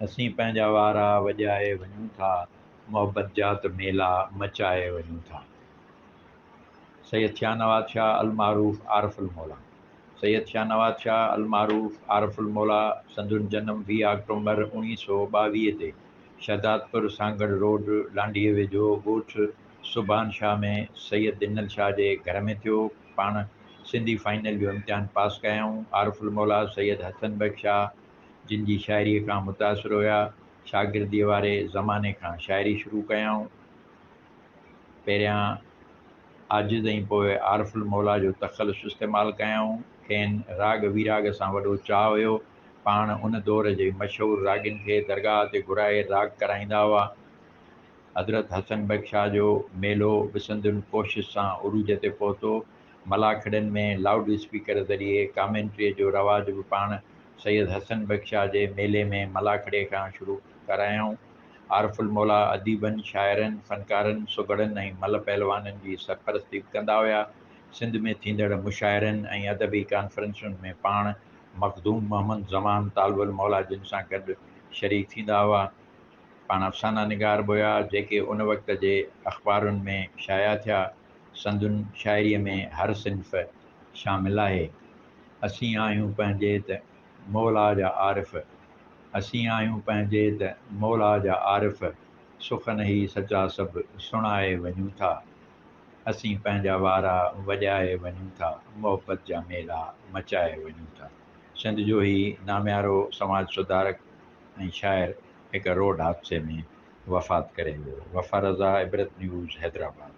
असीं पंहिंजा वारा वॼाए वञूं था, मोहबत जा त मेला मचाए वञूं था। सैयद शाह नवाज़ शाह अलमारूफ़ आरिफ अलमौला। सैयद शाह नवाज़ शाह अलमारूफ़ आरिफ अलमौला संदुनि जनम 20 अक्टूबर 1922 ते शहदादपुर सांगड़ रोड लांडीअ वेझो ॻोठु सुभान शाह में सैयद दिनल शाह जे घर में थियो। पाण सिंधी फाइनल जो इम्तिहान पास कयाऊं। आरिफ अलमौला सैयद हसन बख़्श शाह जिन जी शाइरीअ खां मुतासिर हुया, शागिर्दीअ वारे ज़माने खां शाइरी शुरू कयाऊं। पहिरियां आजिज़ ऐं पोइ आरिफ अलमौला जो तख़ल्लुस इस्तेमालु कयाऊं। खेनि राग विराग सां वॾो चाह हुयो। पाण उन दौर जे मशहूरु रागिन खे दरगाह ते घुराए राग कराईंदा हुआ। हज़रत हसन बख़्श शाह जो मेलो बि संदुनि कोशिश सां उरूज ते पहुतो। मलाखड़नि में लाउड स्पीकर ज़रिए कामेंट्रीअ जो रवाजु बि पाण सैयद हसन बख़्श शाह जे मेले में मलाखड़े खां शुरू करायऊं। आरिफ अलमौला अदीबनि, शाइरनि, फ़नकारनि, सुगड़नि ऐं मल पहलवाननि जी सरपरस्ती कंदा हुआ। सिंध में थींदड़ मुशाइरनि ऐं अदबी कॉन्फ्रेंसुनि में पाण मखदूम मोहम्मद ज़मान तालिब अलमौला जिन सां गॾु शरीक थींदा हुआ। पाण अफ़साना निगार बि हुया जेके उन वक़्त जे अख़बारुनि में शाया थिया। संदुनि शाइरीअ में हर सिन्फ़ शामिलु आहे। असीं आहियूं पंहिंजे त मौला जा आरिफ़, असीं आहियूं पंहिंजे त मौला जा आरिफ़, सुखन ई सचा सभु सुणाए वञूं था। असीं पंहिंजा वारा वॼाए वञूं था, मोहबत जा मेला मचाए वञूं था। सिंध जो ई नामियारो समाज सुधारक ऐं शाइर हिकु रोड हादसे में वफ़ात करे वियो। वफारज़ा, इबरत न्यूज़, हैदराबाद।